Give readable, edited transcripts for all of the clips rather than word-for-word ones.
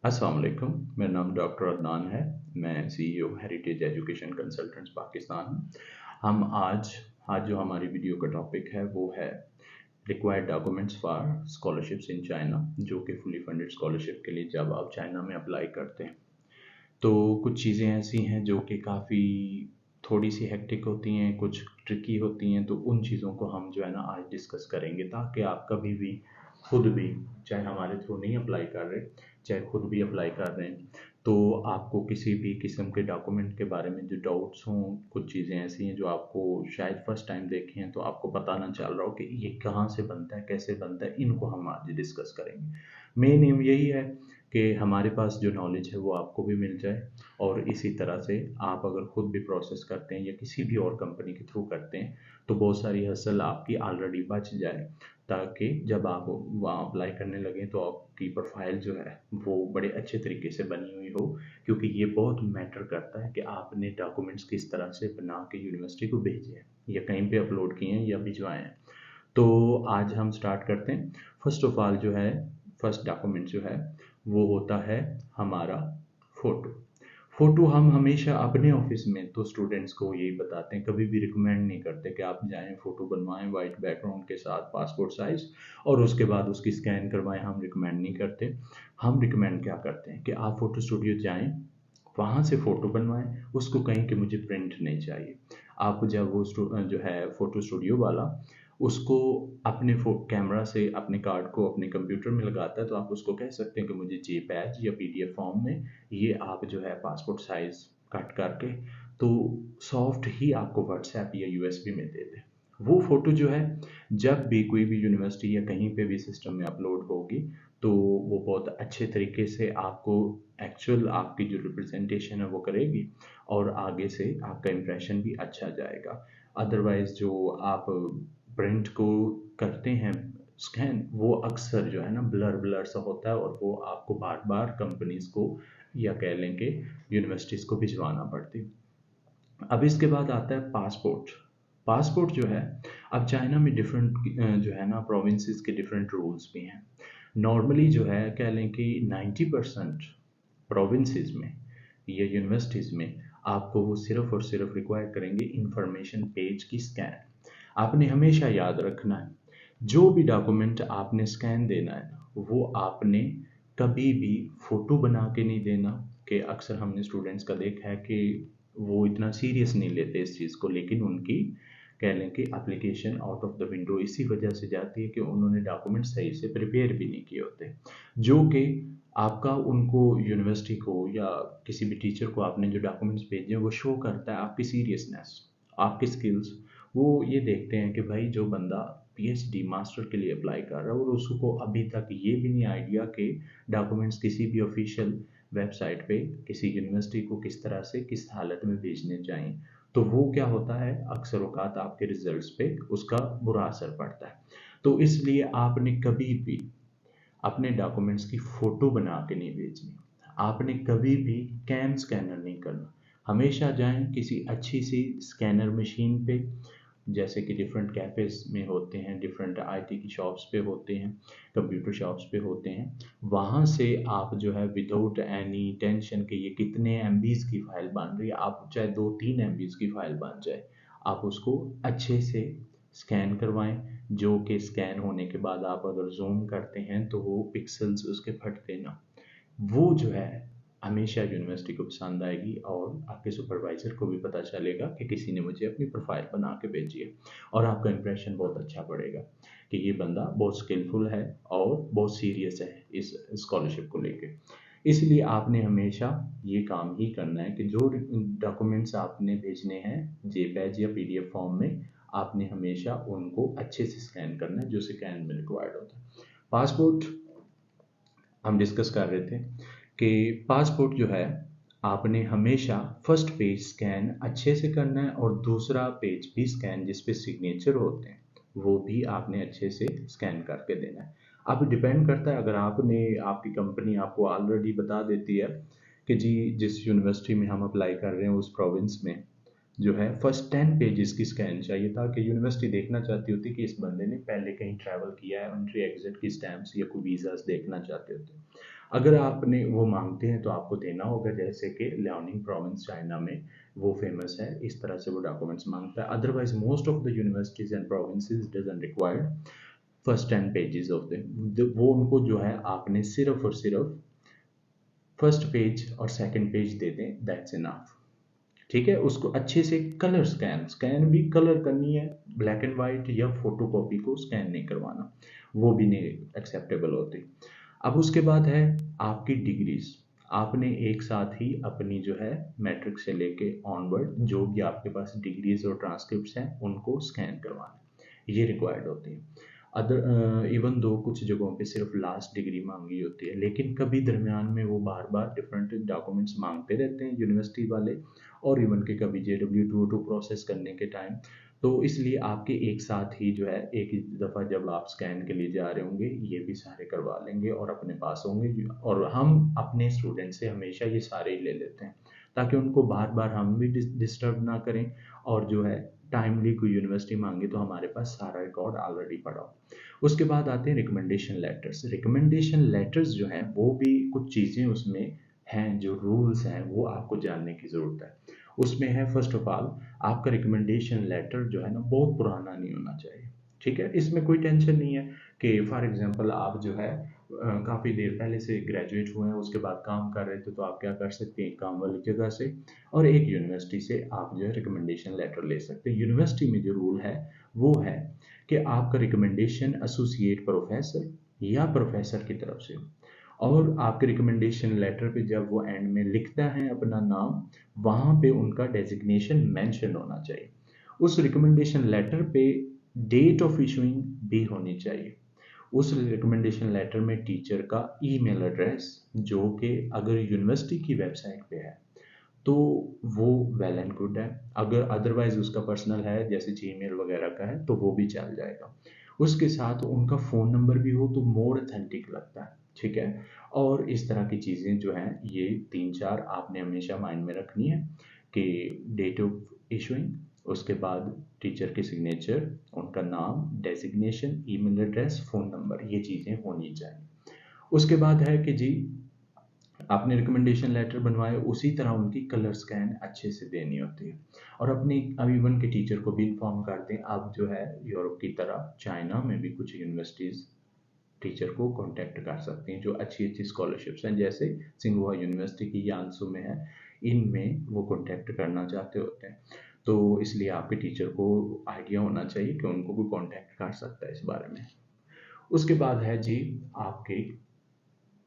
अस्सलाम वालेकुम। मेरा नाम डॉक्टर अदनान है। मैं CEO heritage education consultants Pakistan हूँ। हम आज जो हमारी वीडियो का टॉपिक है वो है required documents for scholarships in China, जो कि फुली फंडेड स्कॉलरशिप के लिए जब आप चाइना में अप्लाई करते हैं तो कुछ चीज़ें ऐसी हैं जो कि काफ़ी थोड़ी सी हेक्टिक होती हैं, कुछ ट्रिकी होती हैं। तो उन चीज़ों को हम जो है ना आज डिस्कस करेंगे, ताकि आप कभी भी खुद भी, चाहे हमारे थ्रू नहीं अप्लाई कर रहे, चाहे खुद भी अप्लाई कर रहे हैं, तो आपको किसी भी किस्म के डॉक्यूमेंट के बारे में जो डाउट्स हों, कुछ चीज़ें ऐसी हैं जो आपको शायद फर्स्ट टाइम देखे हैं तो आपको पता ना चल रहा हो कि ये कहाँ से बनता है, कैसे बनता है, इनको हम आज डिस्कस करेंगे। मेन एम यही है कि हमारे पास जो नॉलेज है वो आपको भी मिल जाए, और इसी तरह से आप अगर खुद भी प्रोसेस करते हैं या किसी भी और कंपनी के थ्रू करते हैं तो बहुत सारी हसल आपकी ऑलरेडी बच जाए, ताकि जब आप वहाँ अप्लाई करने लगें तो आपकी प्रोफाइल जो है वो बड़े अच्छे तरीके से बनी हुई हो। क्योंकि ये बहुत मैटर करता है कि आपने डॉक्यूमेंट्स किस तरह से बना के यूनिवर्सिटी को भेजे हैं या कहीं पे अपलोड किए हैं या भिजवाए हैं। तो आज हम स्टार्ट करते हैं। फर्स्ट ऑफ ऑल जो है, फर्स्ट डॉक्यूमेंट जो है वो होता है हमारा फ़ोटो। फ़ोटो हम हमेशा अपने ऑफिस में तो स्टूडेंट्स को यही बताते हैं, कभी भी रिकमेंड नहीं करते कि आप जाएं फ़ोटो बनवाएं वाइट बैकग्राउंड के साथ पासपोर्ट साइज़ और उसके बाद उसकी स्कैन करवाएं। हम रिकमेंड नहीं करते। हम रिकमेंड क्या करते हैं कि आप फ़ोटो स्टूडियो जाएं, वहाँ से फ़ोटो बनवाएं, उसको कहें कि मुझे प्रिंट नहीं चाहिए। आप जब वो जो है फ़ोटो स्टूडियो वाला उसको अपने कैमरा से अपने कार्ड को अपने कंप्यूटर में लगाता है, तो आप उसको कह सकते हैं कि मुझे जेपीईजी या पीडीएफ फॉर्म में ये आप जो है पासपोर्ट साइज़ कट करके तो सॉफ्ट ही आपको व्हाट्सएप या यूएसबी में दे दे। वो फ़ोटो जो है जब भी कोई भी यूनिवर्सिटी या कहीं पे भी सिस्टम में अपलोड होगी तो वो बहुत अच्छे तरीके से आपको एक्चुअल आपकी जो रिप्रेजेंटेशन है वो करेगी, और आगे से आपका इम्प्रेशन भी अच्छा जाएगा। अदरवाइज़ जो आप प्रिंट को करते हैं स्कैन, वो अक्सर जो है ना ब्लर ब्लर सा होता है और वो आपको बार बार कंपनीज को या कह लें कि यूनिवर्सिटीज़ को भिजवाना पड़ती है। अब इसके बाद आता है पासपोर्ट। पासपोर्ट जो है, अब चाइना में डिफरेंट जो है ना प्रोविंसेस के डिफरेंट रूल्स भी हैं। नॉर्मली जो है कह लें कि 90% प्रोविंसेस में या यूनिवर्सिटीज़ में आपको वो सिर्फ और सिर्फ रिक्वायर करेंगे इंफॉर्मेशन पेज की स्कैन। आपने हमेशा याद रखना है, जो भी डॉक्यूमेंट आपने स्कैन देना है ना, वो आपने कभी भी फ़ोटो बना के नहीं देना। कि अक्सर हमने स्टूडेंट्स का देखा है कि वो इतना सीरियस नहीं लेते इस चीज़ को, लेकिन उनकी कह लें कि application out of the window इसी वजह से जाती है कि उन्होंने डॉक्यूमेंट सही से प्रिपेयर भी नहीं किए होते। जो कि आपका उनको यूनिवर्सिटी को या किसी भी टीचर को आपने जो डॉक्यूमेंट्स भेजे हैं वो शो करता है आपकी सीरियसनेस, आपकी स्किल्स। वो ये देखते हैं कि भाई जो बंदा पीएचडी मास्टर के लिए अप्लाई कर रहा है और उसको अभी तक ये भी नहीं आइडिया कि डॉक्यूमेंट्स किसी भी ऑफिशियल वेबसाइट पे किसी यूनिवर्सिटी को किस तरह से किस हालत में भेजने चाहिए, तो वो क्या होता है अक्सर औकात आपके रिजल्ट्स पे उसका बुरा असर पड़ता है। तो इसलिए आपने कभी भी अपने डॉक्यूमेंट्स की फ़ोटो बना के नहीं भेजनी। आपने कभी भी कैम स्कैनर नहीं करना। हमेशा जाएं किसी अच्छी सी स्कैनर मशीन पे, जैसे कि डिफरेंट कैफ़ेज़ में होते हैं, डिफरेंट आईटी की शॉप्स पे होते हैं, कंप्यूटर शॉप्स पे होते हैं। वहाँ से आप जो है विदाउट एनी टेंशन कि ये कितने एमबीज़ की फ़ाइल बन रही है, आप चाहे 2-3 एमबीज़ की फ़ाइल बन जाए, आप उसको अच्छे से स्कैन करवाएँ। जो कि स्कैन होने के बाद आप अगर ज़ूम करते हैं तो वो पिक्सेल्स उसके फटते ना। वो जो है हमेशा यूनिवर्सिटी को पसंद आएगी और आपके सुपरवाइज़र को भी पता चलेगा कि किसी ने मुझे अपनी प्रोफाइल बना के भेजी है, और आपका इंप्रेशन बहुत अच्छा पड़ेगा कि ये बंदा बहुत स्किलफुल है और बहुत सीरियस है इस स्कॉलरशिप को लेके। इसलिए आपने हमेशा ये काम ही करना है कि जो डॉक्यूमेंट्स आपने भेजने हैं जेपीईजी या पीडीएफ फॉर्म में, आपने हमेशा उनको अच्छे से स्कैन करना है जो स्कैन में रिक्वायर्ड होता है। पासपोर्ट हम डिस्कस कर रहे थे कि पासपोर्ट जो है आपने हमेशा फर्स्ट पेज स्कैन अच्छे से करना है, और दूसरा पेज भी स्कैन जिस पे सिग्नेचर होते हैं वो भी आपने अच्छे से स्कैन करके देना है। अब डिपेंड करता है, अगर आपने आपकी कंपनी आपको ऑलरेडी बता देती है कि जी जिस यूनिवर्सिटी में हम अप्लाई कर रहे हैं उस प्रोविंस में जो है फर्स्ट 10 पेजेस की स्कैन चाहिए, ताकि यूनिवर्सिटी देखना चाहती होती कि इस बंदे ने पहले कहीं ट्रैवल किया है, एंट्री एग्जिट की स्टैम्प्स या कोई वीज़ास देखना चाहते होते। अगर आपने वो मांगते हैं तो आपको देना होगा, जैसे कि लियाओनिंग प्रोविंस चाइना में वो फेमस है, इस तरह से वो डॉक्यूमेंट्स मांगता है। Otherwise most of the universities and provinces doesn't required first 10 pages of the, वो उनको जो है आपने सिर्फ और सिर्फ फर्स्ट पेज और सेकंड पेज दे दें, दैट्स इनफ। ठीक है, उसको अच्छे से कलर स्कैन भी कलर करनी है, ब्लैक एंड वाइट या फोटो कॉपी को स्कैन नहीं करवाना, वो भी नहीं एक्सेप्टेबल होती। अब उसके बाद है आपकी डिग्रीज। आपने एक साथ ही अपनी जो है मैट्रिक से लेके ऑनवर्ड जो भी आपके पास डिग्रीज और ट्रांसक्रिप्ट्स हैं उनको स्कैन करवाना, ये रिक्वायर्ड होती है। अदर इवन दो कुछ जगहों पे सिर्फ लास्ट डिग्री मांगी होती है, लेकिन कभी दरमियान में वो बार बार डिफरेंट डॉक्यूमेंट्स मांगते रहते हैं यूनिवर्सिटी वाले, और इवन के कभी JW202 प्रोसेस करने के टाइम। तो इसलिए आपके एक साथ ही जो है एक ही दफ़ा जब आप स्कैन के लिए जा रहे होंगे ये भी सारे करवा लेंगे और अपने पास होंगे। और हम अपने स्टूडेंट से हमेशा ये सारे ही ले लेते हैं ताकि उनको बार बार हम भी डिस्टर्ब ना करें, और जो है टाइमली कोई यूनिवर्सिटी मांगे तो हमारे पास सारा रिकॉर्ड ऑलरेडी पड़ा हो। उसके बाद आते हैं रिकमेंडेशन लेटर्स। रिकमेंडेशन लेटर्स जो हैं वो भी कुछ चीज़ें उसमें हैं, जो रूल्स हैं वो आपको जानने की ज़रूरत है। उसमें है फर्स्ट ऑफ ऑल, आपका रिकमेंडेशन लेटर जो है ना बहुत पुराना नहीं होना चाहिए। ठीक है, इसमें कोई टेंशन नहीं है कि फॉर एग्जांपल आप जो है काफ़ी देर पहले से ग्रेजुएट हुए हैं, उसके बाद काम कर रहे थे, तो आप क्या कर सकते हैं, काम वाली जगह से और एक यूनिवर्सिटी से आप जो है रिकमेंडेशन लेटर ले सकते हैं। यूनिवर्सिटी में जो रूल है वो है कि आपका रिकमेंडेशन एसोसिएट प्रोफेसर या प्रोफेसर की तरफ से हो, और आपके रिकमेंडेशन लेटर पे जब वो एंड में लिखता है अपना नाम, वहाँ पे उनका डेजिग्नेशन मेंशन होना चाहिए। उस रिकमेंडेशन लेटर पे डेट ऑफ इशूइंग भी होनी चाहिए। उस रिकमेंडेशन लेटर में टीचर का ईमेल एड्रेस, जो कि अगर यूनिवर्सिटी की वेबसाइट पे है तो वो वेल एंड गुड है, अगर अदरवाइज उसका पर्सनल है जैसे जीमेल वगैरह का है तो वो भी चल जाएगा। उसके साथ उनका फ़ोन नंबर भी हो तो मोर अथेंटिक लगता है। ठीक है, और इस तरह की चीज़ें जो हैं ये 3-4 आपने हमेशा माइंड में रखनी है कि डेट ऑफ इशूइंग, उसके बाद टीचर की सिग्नेचर, उनका नाम, designation, email address, phone number, ये चीज़ें होनी चाहिए। उसके बाद है कि जी आपने रिकमेंडेशन लेटर बनवाए, उसी तरह उनकी कलर स्कैन अच्छे से देनी होती है। और अपनी अब इवन के टीचर को भी इन्फॉर्म कर दें। अब जो है यूरोप की तरह चाइना में भी कुछ यूनिवर्सिटीज़ टीचर को कांटेक्ट कर सकती हैं जो अच्छी अच्छी स्कॉलरशिप्स हैं, जैसे सिंघुआ यूनिवर्सिटी की यांसू में है, इनमें वो कांटेक्ट करना चाहते होते हैं। तो इसलिए आपके टीचर को आइडिया होना चाहिए कि उनको कोई कांटेक्ट कर सकता है इस बारे में। उसके बाद है जी आपके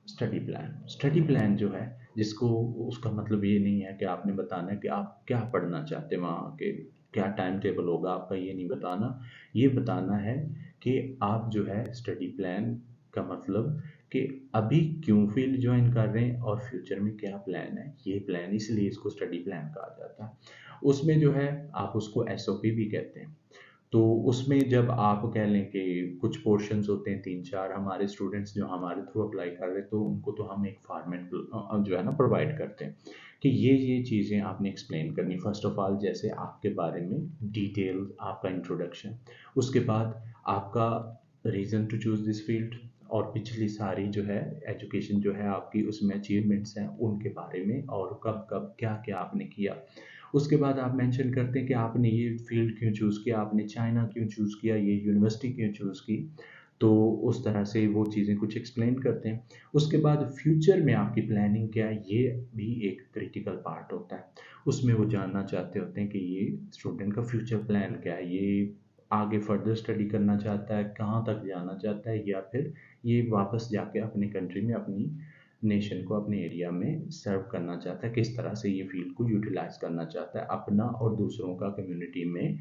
स्टडी प्लान। स्टडी प्लान जो है जिसको, उसका मतलब ये नहीं है कि आपने बताना है कि आप क्या पढ़ना चाहते हैं, वहाँ के क्या टाइम टेबल होगा आपका, ये नहीं बताना। ये बताना है कि आप जो है स्टडी प्लान का मतलब कि अभी क्यों फील्ड ज्वाइन कर रहे हैं और फ्यूचर में क्या प्लान है, ये प्लान, इसलिए इसको स्टडी प्लान कहा जाता है। उसमें जो है आप उसको SOP भी कहते हैं। तो उसमें जब आप कह लें कि कुछ पोर्शंस होते हैं 3-4, हमारे स्टूडेंट्स जो हमारे थ्रू अप्लाई कर रहे हैं तो उनको तो हम एक फॉर्मेट जो है ना प्रोवाइड करते हैं कि ये चीज़ें आपने एक्सप्लेन करनी। फर्स्ट ऑफ ऑल जैसे आपके बारे में डिटेल, आपका इंट्रोडक्शन, उसके बाद आपका reason to choose this field, और पिछली सारी जो है एजुकेशन जो है आपकी उसमें अचीवमेंट्स हैं उनके बारे में, और कब कब क्या क्या आपने किया। उसके बाद आप मेंशन करते हैं कि आपने ये फील्ड क्यों चूज़ किया, आपने चाइना क्यों चूज़ किया, ये यूनिवर्सिटी क्यों चूज़ की। तो उस तरह से वो चीज़ें कुछ एक्सप्लेन करते हैं। उसके बाद फ्यूचर में आपकी प्लानिंग क्या है, ये भी एक क्रिटिकल पार्ट होता है। उसमें वो जानना चाहते होते हैं कि ये स्टूडेंट का फ्यूचर प्लान क्या है, ये आगे फर्दर स्टडी करना चाहता है, कहाँ तक जाना चाहता है, या फिर ये वापस जाके अपनी कंट्री में अपनी नेशन को अपने एरिया में सर्व करना चाहता है, किस तरह से ये फील्ड को यूटिलाइज करना चाहता है, अपना और दूसरों का कम्युनिटी में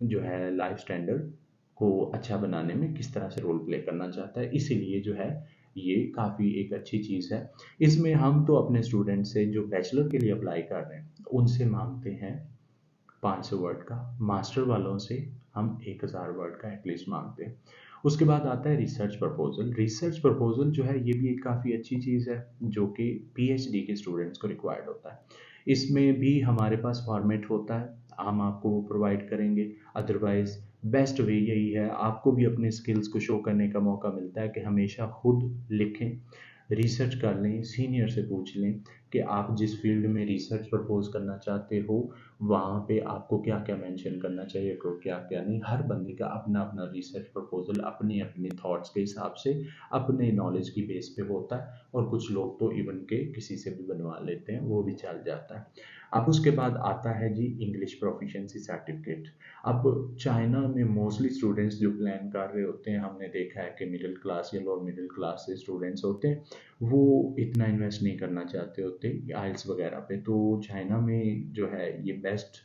जो है लाइफ स्टैंडर्ड को अच्छा बनाने में किस तरह से रोल प्ले करना चाहता है। इसीलिए जो है ये काफ़ी एक अच्छी चीज़ है। इसमें हम तो अपने स्टूडेंट से जो बैचलर के लिए अप्लाई कर रहे हैं उनसे मांगते हैं 500 वर्ड का, मास्टर वालों से हम 1000 वर्ड का एटलीस्ट मांगते हैं। उसके बाद आता है रिसर्च प्रपोजल। रिसर्च प्रपोजल जो है ये भी एक काफ़ी अच्छी चीज़ है जो कि PhD के स्टूडेंट्स को रिक्वायर्ड होता है। इसमें भी हमारे पास फॉर्मेट होता है, हम आपको वो प्रोवाइड करेंगे। अदरवाइज बेस्ट वे यही है, आपको भी अपने स्किल्स को शो करने का मौका मिलता है कि हमेशा खुद लिखें, रिसर्च कर लें, सीनियर से पूछ लें कि आप जिस फील्ड में रिसर्च प्रपोज करना चाहते हो वहाँ पे आपको क्या क्या मेंशन करना चाहिए और क्या क्या नहीं। हर बंदे का अपना अपना रिसर्च प्रपोजल अपने अपने थॉट्स के हिसाब से अपने नॉलेज की बेस पे होता है, और कुछ लोग तो इवन के किसी से भी बनवा लेते हैं, वो भी चल जाता है। अब उसके बाद आता है जी इंग्लिश प्रोफिशिएंसी सर्टिफिकेट। अब चाइना में मोस्टली स्टूडेंट्स जो प्लान कर रहे होते हैं, हमने देखा है कि मिडिल क्लास या लोअर मिडिल क्लास से स्टूडेंट्स होते हैं, वो इतना इन्वेस्ट नहीं करना चाहते होते आइल्स वगैरह पे। तो चाइना में जो है ये बेस्ट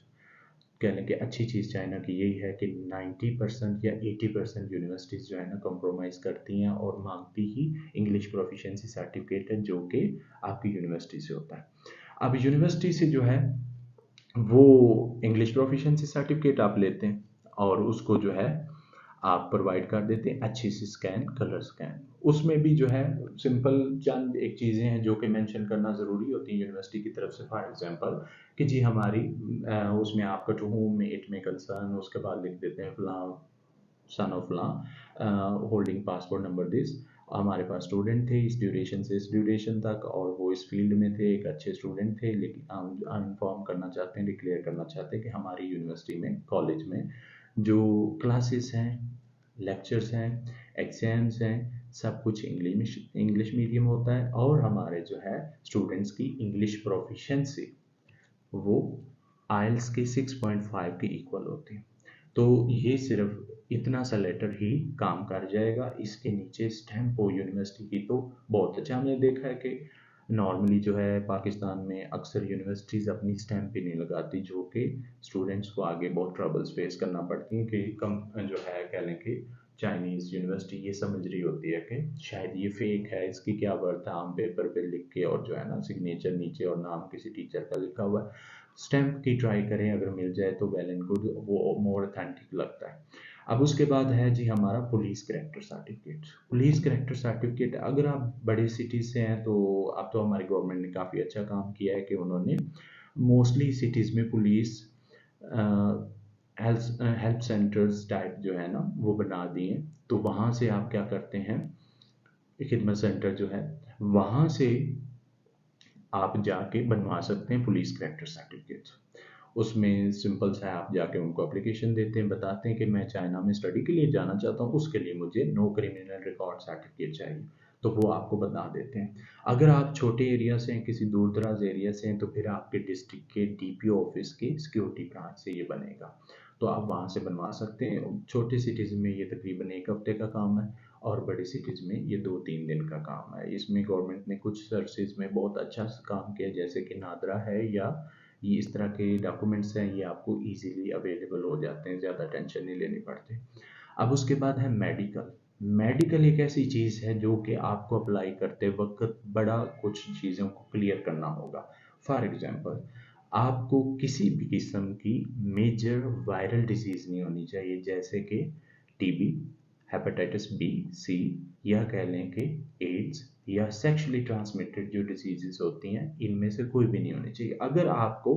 कह लें कि अच्छी चीज़ चाइना की यही है कि 90% या 80% यूनिवर्सिटीज़ जो है ना कॉम्प्रोमाइज़ करती हैं और मांगती ही इंग्लिश प्रोफिशिएंसी सर्टिफिकेट है, जो कि आपकी यूनिवर्सिटी से होता है। अब यूनिवर्सिटी से जो है वो इंग्लिश प्रोफिशिएंसी सर्टिफिकेट आप लेते हैं और उसको जो है आप प्रोवाइड कर देते हैं अच्छी सी स्कैन, कलर स्कैन। उसमें भी जो है सिंपल चंद एक चीज़ें हैं जो कि मेंशन करना ज़रूरी होती है यूनिवर्सिटी की तरफ से। फॉर एग्जांपल कि जी हमारी उसमें आपका टू होम इट में कंसर्न, उसके बाद लिख देते हैं फलां सन ऑफ फलां होल्डिंग पासपोर्ट नंबर दिस, हमारे पास स्टूडेंट थे इस ड्यूरेशन से इस ड्यूरेशन तक और वो इस फील्ड में थे, एक अच्छे स्टूडेंट थे, लेकिन हम इन्फॉर्म करना चाहते हैं, डिक्लेयर करना चाहते हैं कि हमारी यूनिवर्सिटी में कॉलेज में जो क्लासेस हैं, लेक्चर्स हैं, एग्जाम्स हैं, सब कुछ इंग्लिश मीडियम होता है और हमारे जो है स्टूडेंट्स की इंग्लिश प्रोफिशिएंसी वो आइल्स के 6.5 के इक्वल होती है। तो ये सिर्फ इतना सा लेटर ही काम कर जाएगा, इसके नीचे स्टैम्प हो यूनिवर्सिटी की तो बहुत अच्छा। हमने देखा है कि नॉर्मली जो है पाकिस्तान में अक्सर यूनिवर्सिटीज़ अपनी स्टैम्प भी नहीं लगाती, जो कि स्टूडेंट्स को आगे बहुत ट्रबल्स फेस करना पड़ती हैं कि कम जो है कह लें कि चाइनीज़ यूनिवर्सिटी ये समझ रही होती है कि शायद ये फेक है, इसकी क्या वर्थ है, हम पेपर पे लिख के और जो है ना सिग्नेचर नीचे और नाम किसी टीचर का लिखा हुआ है, स्टैम्प की ट्राई करें, अगर मिल जाए तो वेल एंड गुड, वो मोर ऑथेंटिक लगता है। अब उसके बाद है जी हमारा police character certificate. Police character certificate अगर आप बड़े सिटीज़ से हैं तो अब तो हमारी गवर्नमेंट ने काफ़ी अच्छा काम किया है कि उन्होंने मोस्टली सिटीज़ में पुलिस हेल्प सेंटर्स टाइप जो है ना वो बना दिए। तो वहाँ से आप क्या करते हैं, खिदमत सेंटर जो है वहाँ से आप जाके बनवा सकते हैं पुलिस कैरेक्टर सर्टिफिकेट। उसमें सिंपल सा है, आप जाके उनको एप्लीकेशन देते हैं, बताते हैं कि मैं चाइना में स्टडी के लिए जाना चाहता हूँ, उसके लिए मुझे नो क्रिमिनल रिकॉर्ड सर्टिफिकेट चाहिए, तो वो आपको बता देते हैं। अगर आप छोटे एरिया से हैं, किसी दूर दराज एरिया से हैं, तो फिर आपके डिस्ट्रिक्ट के डीपीओ ऑफिस के सिक्योरिटी ब्रांच से ये बनेगा, तो आप वहाँ से बनवा सकते हैं। छोटे सिटीज़ में ये तकरीबन 1 हफ्ते का काम है और बड़ी सिटीज़ में ये 2-3 दिन का काम है। इसमें गवर्नमेंट ने कुछ सर्विसेज में बहुत अच्छा काम किया, जैसे कि नादरा है या ये इस तरह के डॉक्यूमेंट्स हैं, ये आपको इजीली अवेलेबल हो जाते हैं, ज़्यादा टेंशन नहीं लेनी पड़ती। अब उसके बाद है मेडिकल। मेडिकल एक ऐसी चीज़ है जो कि आपको अप्लाई करते वक्त बड़ा कुछ चीज़ों को क्लियर करना होगा। फॉर एग्जांपल आपको किसी भी किस्म की मेजर वायरल डिजीज़ नहीं होनी चाहिए, जैसे कि टीबी, हेपेटाइटिस बी, सी, या कह लें कि एड्स या सेक्सुअली ट्रांसमिटेड जो डिजीजेस होती हैं, इनमें से कोई भी नहीं होनी चाहिए। अगर आपको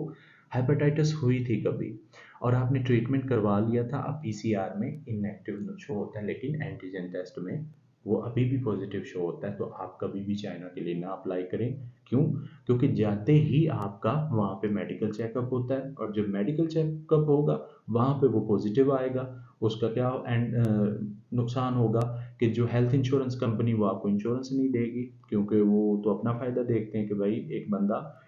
हेपेटाइटिस हुई थी कभी और आपने ट्रीटमेंट करवा लिया था, अब पीसीआर में इनएक्टिव शो होता है, लेकिन एंटीजन टेस्ट में वो अभी भी पॉजिटिव शो होता है, तो आप कभी भी चाइना के लिए ना अप्लाई करें। क्यों? क्योंकि जाते ही आपका वहाँ पे मेडिकल चेकअप होता है और जब मेडिकल चेकअप होगा वहाँ पे वो पॉजिटिव आएगा, उसका क्या एंड नुकसान होगा कि जो हेल्थ इंश्योरेंस कंपनी वो आपको इंश्योरेंस नहीं देगी, क्योंकि वो तो अपना फ़ायदा देखते हैं कि भाई एक बंदा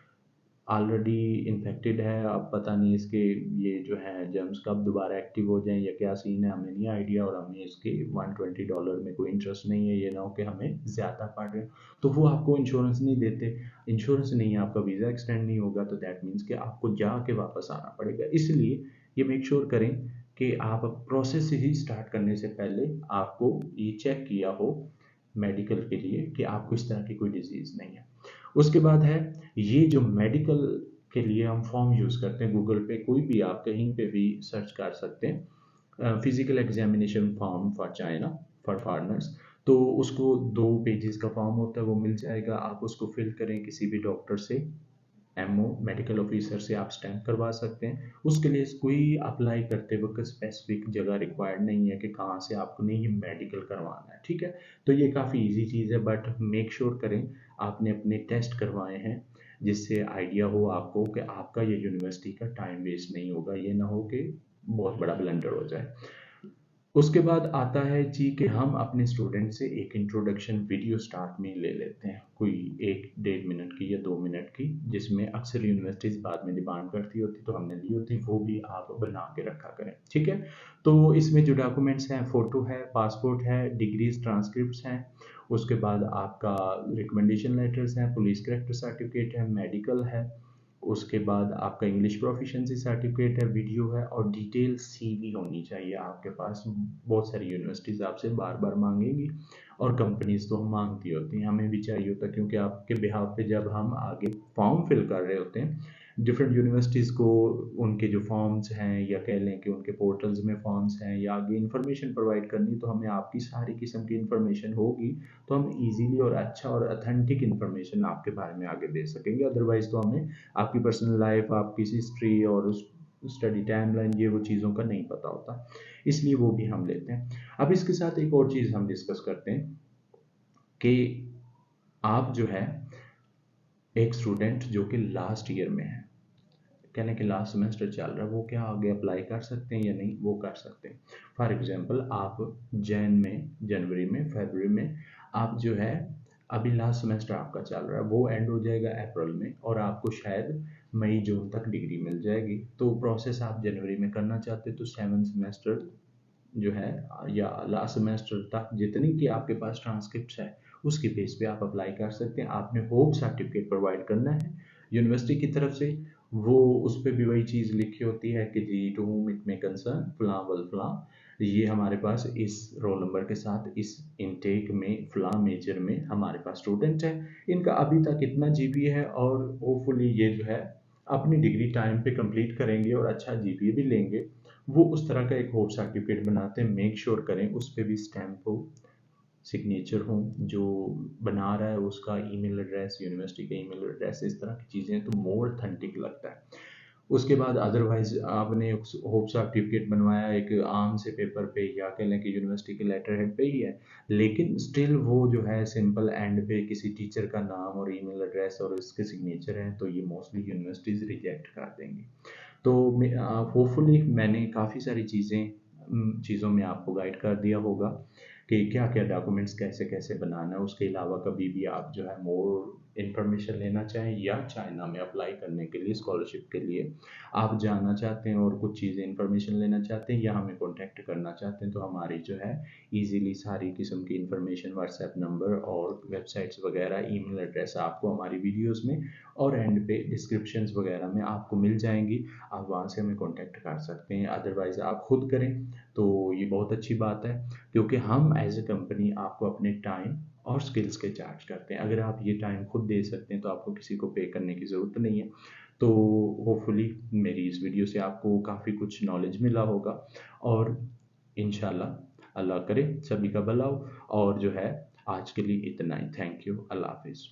ऑलरेडी इन्फेक्टेड है, अब पता नहीं इसके ये जो है जर्म्स कब दोबारा एक्टिव हो जाएं या क्या सीन है, हमें नहीं आइडिया, और हमें इसके $120 में कोई इंटरेस्ट नहीं है, ये ना हो कि हमें ज़्यादा पड़ रहे, तो वो आपको इंश्योरेंस नहीं देते। इंश्योरेंस नहीं है, आपका वीज़ा एक्सटेंड नहीं होगा, तो दैट मीन्स कि आपको जाके वापस आना पड़ेगा। इसलिए ये मेक श्योर करें कि आप प्रोसेस ही स्टार्ट करने से पहले आपको ये चेक किया हो मेडिकल के लिए कि आपको इस तरह की कोई डिजीज़ नहीं है। उसके बाद है ये जो मेडिकल के लिए हम फॉर्म यूज़ करते हैं, गूगल पे कोई भी आप कहीं पे भी सर्च कर सकते हैं, physical examination form for China for foreigners. तो उसको 2 पेजेस का फॉर्म होता है, वो मिल जाएगा, आप उसको फिल करें किसी भी डॉक्टर से MO मेडिकल ऑफिसर से आप स्टैंप करवा सकते हैं। उसके लिए कोई अप्लाई करते वक्त स्पेसिफिक जगह रिक्वायर्ड नहीं है कि कहाँ से आपको नहीं ये मेडिकल करवाना है, ठीक है। तो ये काफ़ी इजी चीज़ है, बट मेक श्योर करें आपने अपने टेस्ट करवाए हैं, जिससे आइडिया हो आपको कि आपका ये यूनिवर्सिटी का टाइम वेस्ट नहीं होगा, ये ना हो कि बहुत बड़ा ब्लंडर हो जाए। उसके बाद आता है जी कि हम अपने स्टूडेंट से एक इंट्रोडक्शन वीडियो स्टार्ट में ले लेते हैं, कोई 1-1.5 मिनट की या 2 मिनट की, जिसमें अक्सर यूनिवर्सिटीज़ बाद में डिमांड करती होती तो हमने ली होती, वो भी आप बना के रखा करें, ठीक है। तो इसमें जो डॉक्यूमेंट्स हैं, फ़ोटो है, पासपोर्ट है, डिग्रीज ट्रांसक्रिप्ट हैं, उसके बाद आपका रिकमेंडेशन लेटर्स हैं, पुलिस करेक्टर सर्टिफिकेट है, मेडिकल है, उसके बाद आपका इंग्लिश प्रोफिशिएंसी सर्टिफिकेट है, वीडियो है, और डिटेल सीवी होनी चाहिए आपके पास। बहुत सारी यूनिवर्सिटीज़ आपसे बार बार मांगेंगी और कंपनीज तो मांगती होती हैं, हमें भी चाहिए होता है, क्योंकि आपके बिहाफ पे जब हम आगे फॉर्म फिल कर रहे होते हैं डिफरेंट यूनिवर्सिटीज़ को, उनके जो फॉर्म्स हैं या कह लें कि उनके पोर्टल्स में फॉर्म्स हैं या आगे इन्फॉर्मेशन प्रोवाइड करनी, तो हमें आपकी सारी किस्म की इन्फॉर्मेशन होगी तो हम इजीली और अच्छा और अथेंटिक इन्फॉर्मेशन आपके बारे में आगे दे सकेंगे। अदरवाइज़ तो हमें आपकी पर्सनल लाइफ, आपकी हिस्ट्री और स्टडी टाइमलाइन, ये वो चीज़ों का नहीं पता होता, इसलिए वो भी हम लेते हैं। अब इसके साथ एक और चीज़ हम डिस्कस करते हैं कि आप जो है एक स्टूडेंट जो कि लास्ट ईयर में है, कहने के लास्ट सेमेस्टर चल रहा है, वो क्या आगे अप्लाई कर सकते हैं या नहीं? वो कर सकते हैं। फॉर एग्जांपल आप जनवरी में, फरवरी में आप जो है, अभी लास्ट सेमेस्टर आपका चल रहा है, वो एंड हो जाएगा अप्रैल में और आपको शायद मई जून तक डिग्री मिल जाएगी। तो प्रोसेस आप जनवरी में करना चाहते तो 7 सेमेस्टर जो है या लास्ट सेमेस्टर तक जितनी की आपके पास ट्रांसक्रिप्ट है उसकी बेस पे आप अप्लाई कर सकते हैं। आपने होप सर्टिफिकेट प्रोवाइड करना है यूनिवर्सिटी की तरफ से, वो उस पर भी वही चीज़ लिखी होती है कि जी to whom it may concern फलां वल फलां, ये हमारे पास इस रोल नंबर के साथ इस इनटेक में फलां मेजर में हमारे पास स्टूडेंट है, इनका अभी तक इतना जीपीए है और होपफुली ये जो है अपनी डिग्री टाइम पे कंप्लीट करेंगे और अच्छा जीपीए भी लेंगे। वो उस तरह का एक होप सर्टिफिकेट बनाते हैं। मेक श्योर करें उस पर भी स्टैम्प हो, सिग्नेचर हो, जो बना रहा है उसका ईमेल एड्रेस, यूनिवर्सिटी का ईमेल एड्रेस, इस तरह की चीज़ें तो मोर ऑथेंटिक लगता है। उसके बाद अदरवाइज आपने होप सर्टिफिकेट बनवाया एक आम से पेपर पे या कह लें कि यूनिवर्सिटी के लेटर हेड पे ही है, लेकिन स्टिल वो जो है सिंपल एंड पे किसी टीचर का नाम और ईमेल एड्रेस और उसके सिग्नेचर हैं, तो ये मोस्टली यूनिवर्सिटीज़ रिजेक्ट कर देंगी। तो होपफुली मैंने काफ़ी सारी चीज़ों में आपको गाइड कर दिया होगा कि क्या क्या डॉक्यूमेंट्स कैसे कैसे बनाना है। उसके अलावा कभी भी आप जो है मोर इन्फॉर्मेशन लेना चाहें या चाइना में अप्लाई करने के लिए, स्कॉलरशिप के लिए आप जानना चाहते हैं और कुछ चीज़ें इन्फॉर्मेशन लेना चाहते हैं या हमें कॉन्टैक्ट करना चाहते हैं, तो हमारी जो है ईजीली सारी किस्म की इन्फॉर्मेशन, व्हाट्सएप नंबर और वेबसाइट्स वगैरह, ईमेल एड्रेस आपको हमारी वीडियोस में और एंड पे डिस्क्रिप्शंस वगैरह में आपको मिल जाएंगी। आप वहाँ से हमें कॉन्टैक्ट कर सकते हैं। अदरवाइज़ आप खुद करें तो ये बहुत अच्छी बात है, क्योंकि हम एज ए कंपनी आपको अपने टाइम और स्किल्स के चार्ज करते हैं। अगर आप ये टाइम खुद दे सकते हैं तो आपको किसी को पे करने की ज़रूरत नहीं है। तो होपफुली मेरी इस वीडियो से आपको काफ़ी कुछ नॉलेज मिला होगा और इंशाल्लाह अल्लाह करे सभी का भला हो। और जो है आज के लिए इतना ही। Thank you. अल्लाह हाफिज़।